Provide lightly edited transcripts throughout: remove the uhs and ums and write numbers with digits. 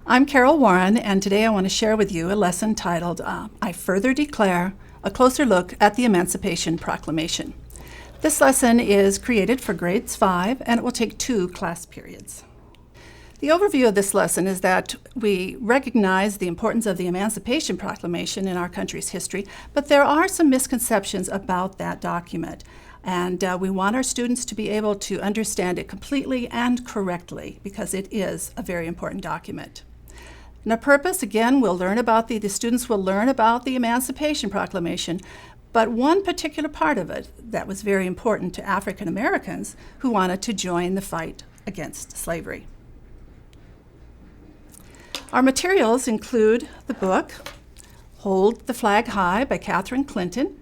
I'm Carol Warren, and today I want to share with you a lesson titled, I Further Declare, a Closer Look at the Emancipation Proclamation. This lesson is created for grades 5, and it will take 2 class periods. The overview of this lesson is that we recognize the importance of the Emancipation Proclamation in our country's history, but there are some misconceptions about that document, and we want our students to be able to understand it completely and correctly because it is a very important document. And our purpose, again, the students will learn about the Emancipation Proclamation, but one particular part of it that was very important to African Americans who wanted to join the fight against slavery. Our materials include the book, Hold the Flag High by Katherine Clinton,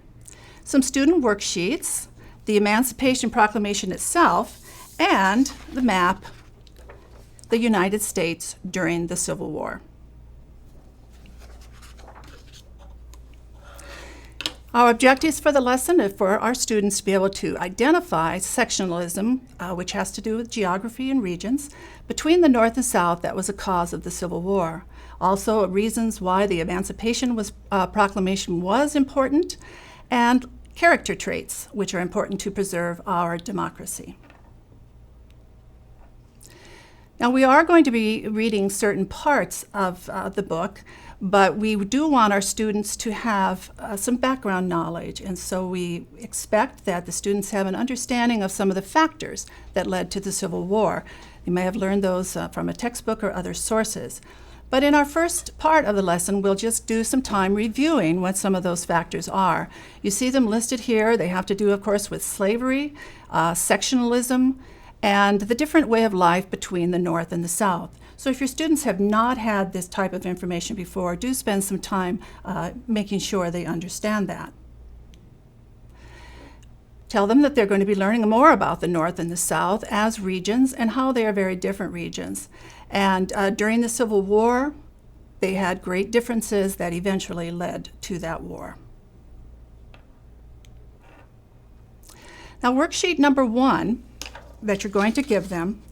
some student worksheets, the Emancipation Proclamation itself, and the map, the United States during the Civil War. Our objectives for the lesson are for our students to be able to identify sectionalism, which has to do with geography and regions, between the North and South that was a cause of the Civil War. Also, reasons why the Emancipation Proclamation was important, and character traits, which are important to preserve our democracy. Now, we are going to be reading certain parts of the book, but we do want our students to have some background knowledge, and so we expect that the students have an understanding of some of the factors that led to the Civil War. You may have learned those from a textbook or other sources. But in our first part of the lesson, we'll just do some time reviewing what some of those factors are. You see them listed here. They have to do, of course, with slavery, sectionalism, and the different way of life between the North and the South. So if your students have not had this type of information before, do spend some time making sure they understand that. Tell them that they're going to be learning more about the North and the South as regions and how they are very different regions. And during the Civil War, they had great differences that eventually led to that war. Now, worksheet number 1 that you're going to give them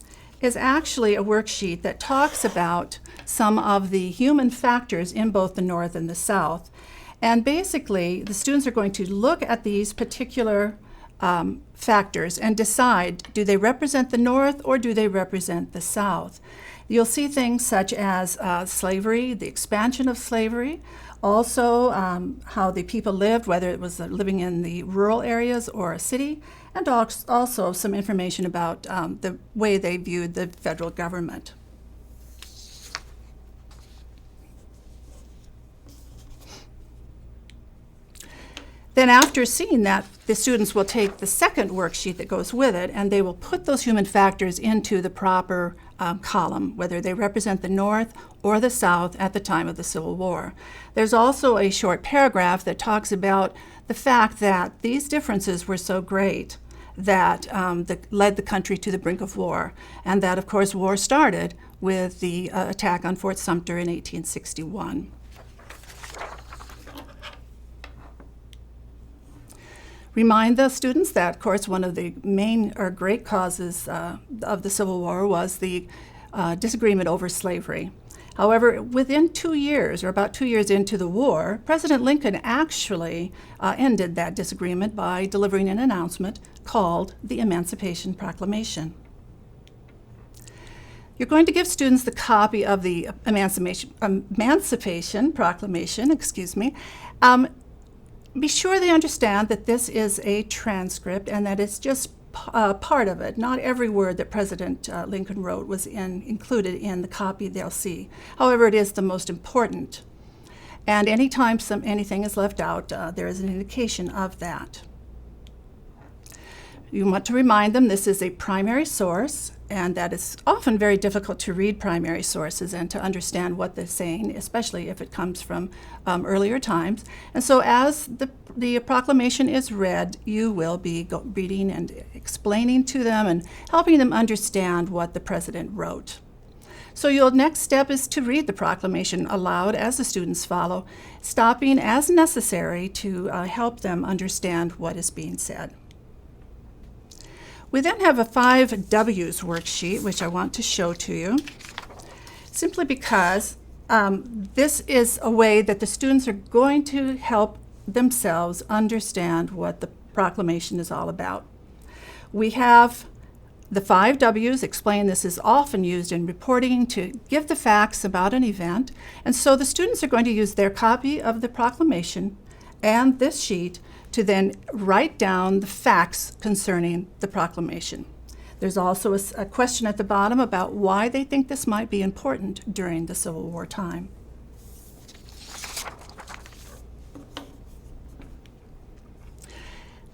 is actually a worksheet that talks about some of the human factors in both the North and the South. And basically, the students are going to look at these particular factors and decide, do they represent the North or do they represent the South? You'll see things such as slavery, the expansion of slavery, also how the people lived, whether it was living in the rural areas or a city, and also some information about the way they viewed the federal government. Then after seeing that, the students will take the second worksheet that goes with it, and they will put those human factors into the proper column, whether they represent the North or the South at the time of the Civil War. There's also a short paragraph that talks about the fact that these differences were so great that led the country to the brink of war, and that, of course, war started with the attack on Fort Sumter in 1861. Remind the students that, of course, one of the main or great causes of the Civil War was the disagreement over slavery. However, within 2 years, or about 2 years into the war, President Lincoln actually ended that disagreement by delivering an announcement called the Emancipation Proclamation. You're going to give students the copy of the Emancipation Proclamation, Be sure they understand that this is a transcript and that it's just part of it. Not every word that President Lincoln wrote was included in the copy they'll see. However, it is the most important. And anytime anything is left out, there is an indication of that. You want to remind them this is a primary source, and that it's often very difficult to read primary sources and to understand what they're saying, especially if it comes from earlier times. And so as the proclamation is read, you will be reading and explaining to them and helping them understand what the president wrote. So your next step is to read the proclamation aloud as the students follow, stopping as necessary to help them understand what is being said. We then have a 5 W's worksheet, which I want to show to you. simply because this is a way that the students are going to help themselves understand what the proclamation is all about. We have the 5 W's. Explain this is often used in reporting to give the facts about an event, and so the students are going to use their copy of the proclamation and this sheet to then write down the facts concerning the proclamation. There's also a question at the bottom about why they think this might be important during the Civil War time.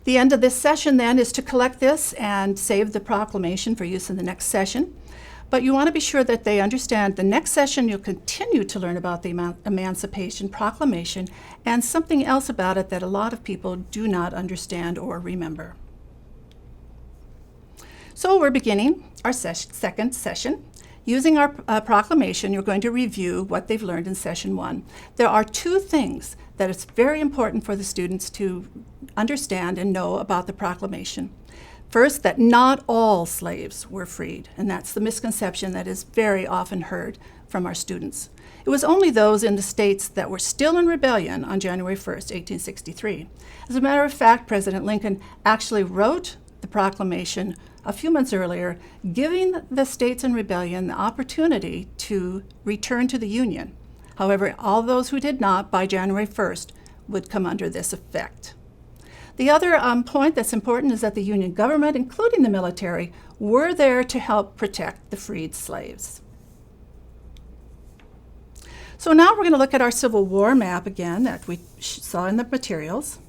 The end of this session then is to collect this and save the proclamation for use in the next session. But you want to be sure that they understand the next session you'll continue to learn about the Emancipation Proclamation and something else about it that a lot of people do not understand or remember. So we're beginning our second session. Using our proclamation, you're going to review what they've learned in session 1. There are 2 things that it's very important for the students to understand and know about the proclamation. First, that not all slaves were freed, and that's the misconception that is very often heard from our students. It was only those in the states that were still in rebellion on January 1st, 1863. As a matter of fact, President Lincoln actually wrote the proclamation a few months earlier, giving the states in rebellion the opportunity to return to the Union. However, all those who did not by January 1st would come under this effect. The other point that's important is that the Union government, including the military, were there to help protect the freed slaves. So now we're going to look at our Civil War map again that we saw in the materials.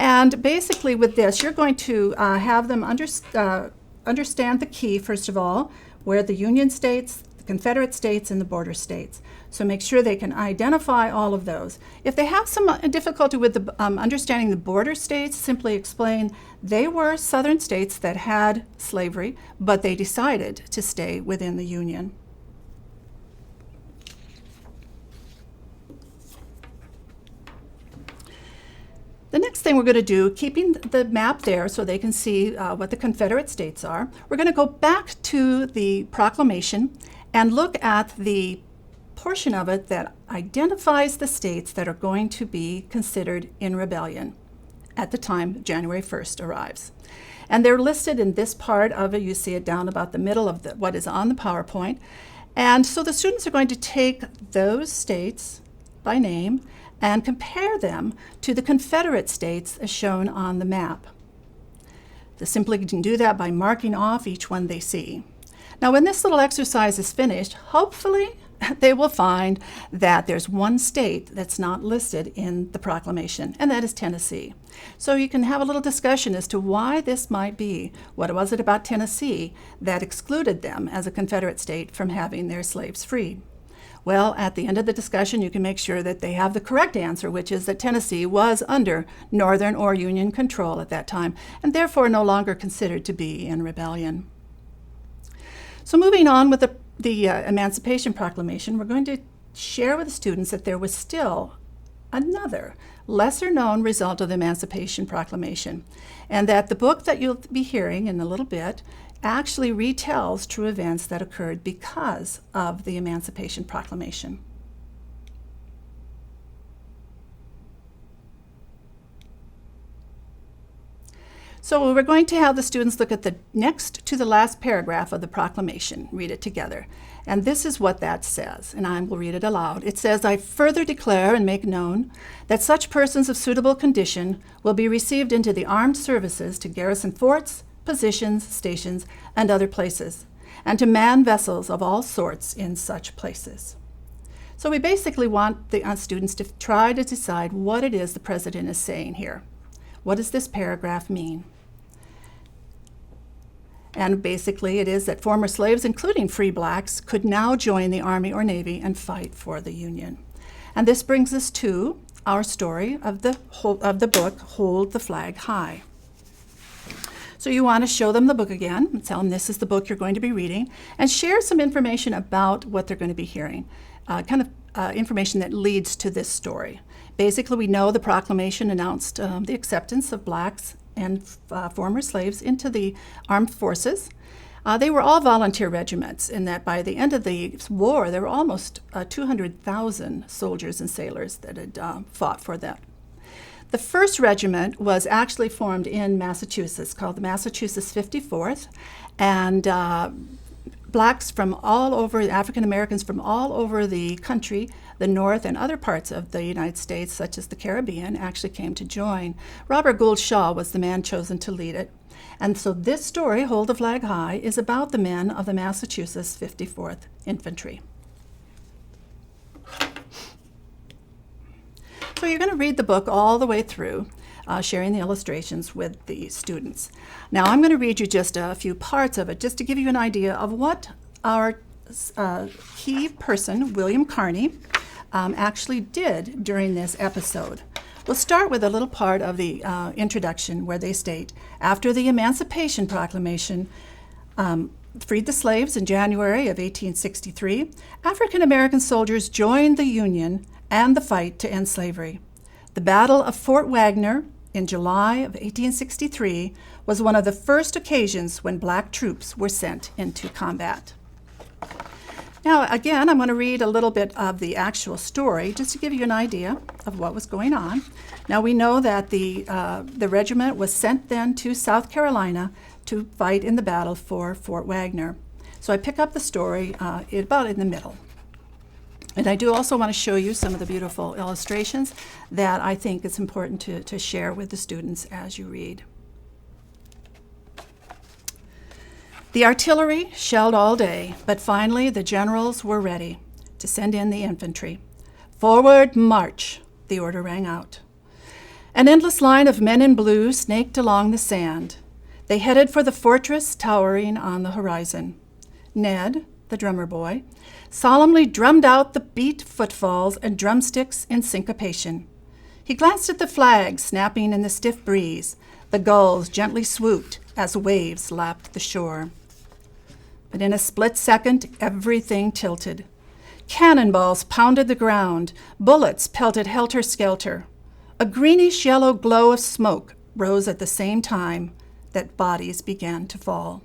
And basically with this, you're going to have them understand the key, first of all, where the Union states, the Confederate states, and the border states. So make sure they can identify all of those. If they have some difficulty with understanding the border states, simply explain they were southern states that had slavery, but they decided to stay within the Union. The next thing we're going to do, keeping the map there so they can see what the Confederate states are, we're going to go back to the proclamation and look at the portion of it that identifies the states that are going to be considered in rebellion at the time January 1st arrives. And they're listed in this part of it. You see it down about the middle of what is on the PowerPoint. And so the students are going to take those states by name and compare them to the Confederate states as shown on the map. They simply can do that by marking off each one they see. Now, when this little exercise is finished, hopefully they will find that there's one state that's not listed in the proclamation, and that is Tennessee. So you can have a little discussion as to why this might be. What was it about Tennessee that excluded them as a Confederate state from having their slaves freed? Well, at the end of the discussion, you can make sure that they have the correct answer, which is that Tennessee was under Northern or Union control at that time, and therefore no longer considered to be in rebellion. So moving on with the Emancipation Proclamation, we're going to share with the students that there was still another lesser-known result of the Emancipation Proclamation, and that the book that you'll be hearing in a little bit actually retells true events that occurred because of the Emancipation Proclamation. So we're going to have the students look at the next to the last paragraph of the proclamation, read it together. And this is what that says, and I will read it aloud. It says, "I further declare and make known that such persons of suitable condition will be received into the armed services to garrison forts, positions, stations, and other places, and to man vessels of all sorts in such places." So we basically want the students to try to decide what it is the president is saying here. What does this paragraph mean? And basically it is that former slaves, including free blacks, could now join the Army or Navy and fight for the Union. And this brings us to our story of the book, Hold the Flag High. So you want to show them the book again, and tell them this is the book you're going to be reading, and share some information about what they're going to be hearing, information that leads to this story. Basically, we know the proclamation announced the acceptance of blacks and former slaves into the armed forces. They were all volunteer regiments in that by the end of the war, there were almost 200,000 soldiers and sailors that had fought for that. The first regiment was actually formed in Massachusetts, called the Massachusetts 54th, and blacks from all over, African Americans from all over the country, the North and other parts of the United States, such as the Caribbean, actually came to join. Robert Gould Shaw was the man chosen to lead it. And so this story, Hold the Flag High, is about the men of the Massachusetts 54th Infantry. So you're going to read the book all the way through, sharing the illustrations with the students. Now I'm going to read you just a few parts of it, just to give you an idea of what our key person, William Carney, actually did during this episode. We'll start with a little part of the introduction where they state, after the Emancipation Proclamation freed the slaves in January of 1863, African American soldiers joined the Union and the fight to end slavery. The Battle of Fort Wagner in July of 1863 was one of the first occasions when black troops were sent into combat. Now, again, I'm going to read a little bit of the actual story just to give you an idea of what was going on. Now, we know that the regiment was sent then to South Carolina to fight in the battle for Fort Wagner. So I pick up the story about in the middle. And I do also want to show you some of the beautiful illustrations that I think it's important to share with the students as you read. The artillery shelled all day, but finally the generals were ready to send in the infantry. Forward, march, the order rang out. An endless line of men in blue snaked along the sand. They headed for the fortress towering on the horizon. Ned, the drummer boy, solemnly drummed out the beat footfalls and drumsticks in syncopation. He glanced at the flag snapping in the stiff breeze. The gulls gently swooped as waves lapped the shore. But in a split second, everything tilted. Cannonballs pounded the ground. Bullets pelted helter-skelter. A greenish-yellow glow of smoke rose at the same time that bodies began to fall.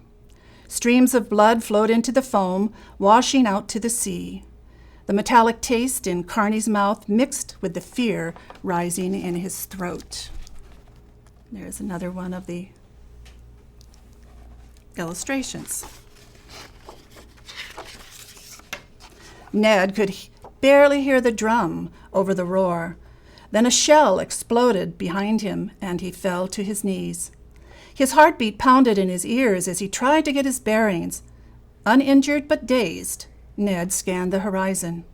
Streams of blood flowed into the foam, washing out to the sea. The metallic taste in Carney's mouth mixed with the fear rising in his throat. There's another one of the illustrations. Ned could barely hear the drum over the roar. Then a shell exploded behind him, and he fell to his knees. His heartbeat pounded in his ears as he tried to get his bearings. Uninjured but dazed, Ned scanned the horizon.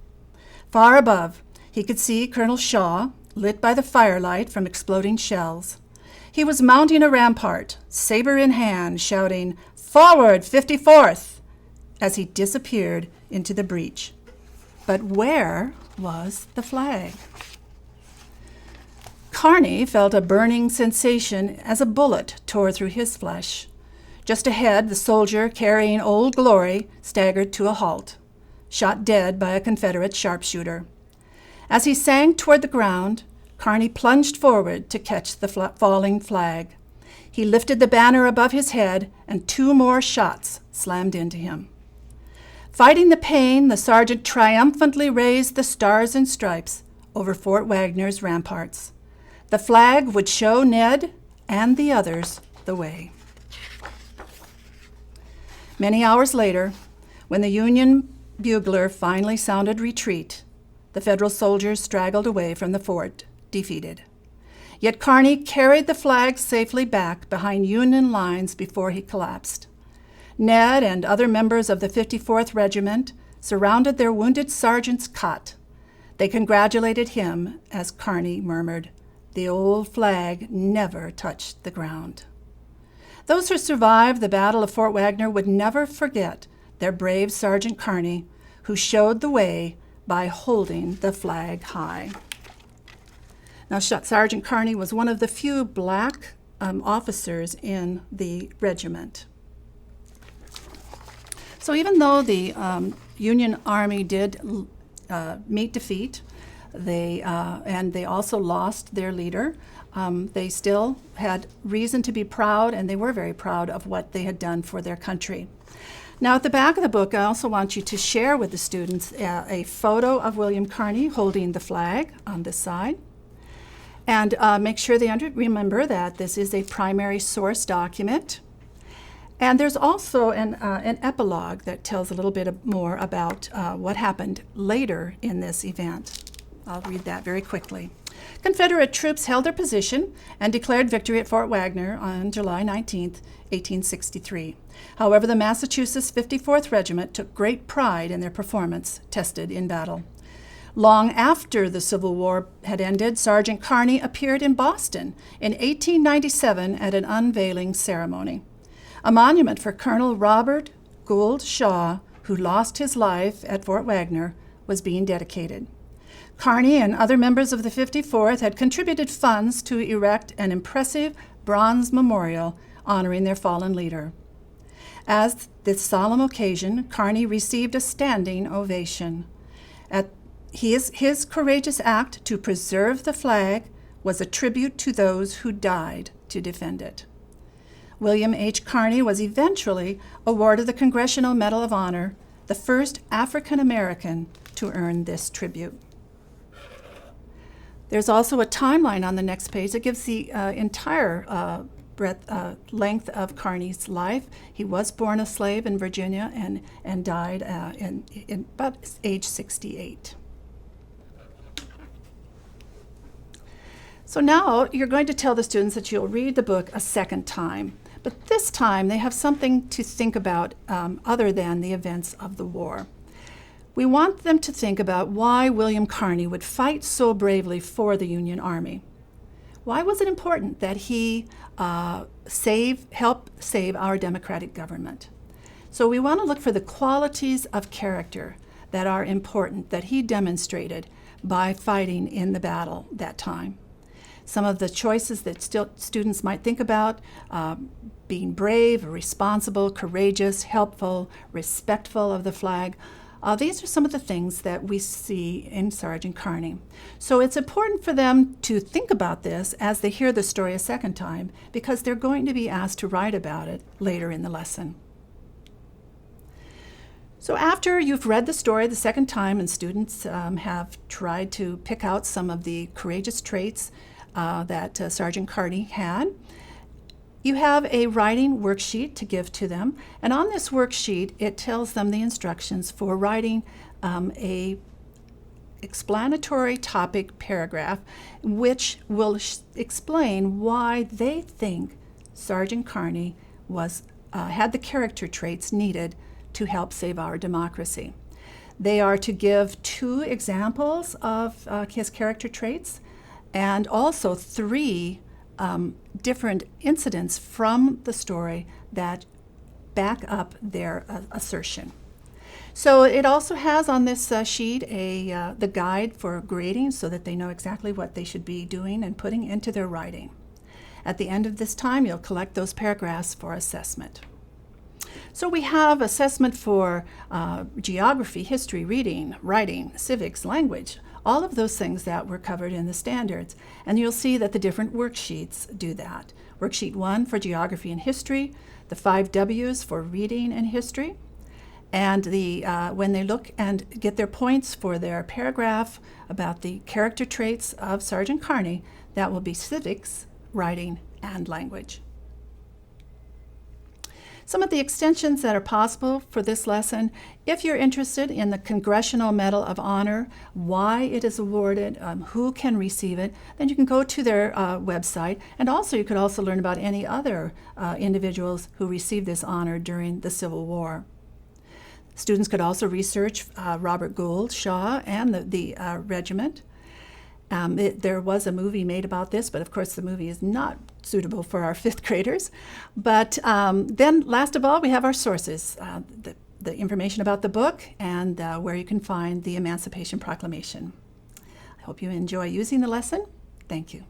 Far above, he could see Colonel Shaw, lit by the firelight from exploding shells. He was mounting a rampart, saber in hand, shouting, "Forward, 54th!" as he disappeared into the breach. But where was the flag? Carney felt a burning sensation as a bullet tore through his flesh. Just ahead, the soldier carrying Old Glory staggered to a halt, shot dead by a Confederate sharpshooter. As he sank toward the ground, Carney plunged forward to catch the falling flag. He lifted the banner above his head, and 2 more shots slammed into him. Fighting the pain, the sergeant triumphantly raised the stars and stripes over Fort Wagner's ramparts. The flag would show Ned and the others the way. Many hours later, when the Union bugler finally sounded retreat, the Federal soldiers straggled away from the fort, defeated. Yet Carney carried the flag safely back behind Union lines before he collapsed. Ned and other members of the 54th Regiment surrounded their wounded sergeant's cot. They congratulated him as Carney murmured, "The old flag never touched the ground." Those who survived the Battle of Fort Wagner would never forget their brave Sergeant Carney, who showed the way by holding the flag high. Now, Sergeant Carney was one of the few black officers in the regiment. So even though the Union Army did meet defeat, they also lost their leader, They still had reason to be proud, and they were very proud of what they had done for their country. Now, at the back of the book, I also want you to share with the students a photo of William Carney holding the flag on this side. And make sure they remember that this is a primary source document. And there's also an epilogue that tells a little bit more about what happened later in this event. I'll read that very quickly. Confederate troops held their position and declared victory at Fort Wagner on July 19, 1863. However, the Massachusetts 54th Regiment took great pride in their performance, tested in battle. Long after the Civil War had ended, Sergeant Carney appeared in Boston in 1897 at an unveiling ceremony. A monument for Colonel Robert Gould Shaw, who lost his life at Fort Wagner, was being dedicated. Carney and other members of the 54th had contributed funds to erect an impressive bronze memorial honoring their fallen leader. As this solemn occasion, Carney received a standing ovation. His courageous act to preserve the flag was a tribute to those who died to defend it. William H. Carney was eventually awarded the Congressional Medal of Honor, the first African American to earn this tribute. There's also a timeline on the next page that gives the entire length of Carney's life. He was born a slave in Virginia and died in about age 68. So now you're going to tell the students that you'll read the book a second time. But this time they have something to think about other than the events of the war. We want them to think about why William Carney would fight so bravely for the Union Army. Why was it important that he help save our democratic government? So we want to look for the qualities of character that are important that he demonstrated by fighting in the battle that time. Some of the choices that students might think about, being brave, responsible, courageous, helpful, respectful of the flag. These are some of the things that we see in Sergeant Carney. So it's important for them to think about this as they hear the story a second time, because they're going to be asked to write about it later in the lesson. So after you've read the story the second time and students have tried to pick out some of the courageous traits that Sergeant Carney had, you have a writing worksheet to give to them. And on this worksheet, it tells them the instructions for writing a explanatory topic paragraph, which will explain why they think Sergeant Carney had the character traits needed to help save our democracy. They are to give 2 examples of his character traits and also 3 different incidents from the story that back up their assertion. So it also has on this sheet the guide for grading so that they know exactly what they should be doing and putting into their writing. At the end of this time, you'll collect those paragraphs for assessment. So we have assessment for geography, history, reading, writing, civics, language, all of those things that were covered in the standards. And you'll see that the different worksheets do that. Worksheet 1 for geography and history, the 5 W's for reading and history, and when they look and get their points for their paragraph about the character traits of Sergeant Carney, that will be civics, writing, and language. Some of the extensions that are possible for this lesson, if you're interested in the Congressional Medal of Honor, why it is awarded, who can receive it, then you can go to their website. And also you could also learn about any other individuals who received this honor during the Civil War. Students could also research Robert Gould Shaw and the regiment. There was a movie made about this, but of course the movie is not suitable for our 5th graders. But then last of all, we have our sources, the information about the book and where you can find the Emancipation Proclamation. I hope you enjoy using the lesson. Thank you.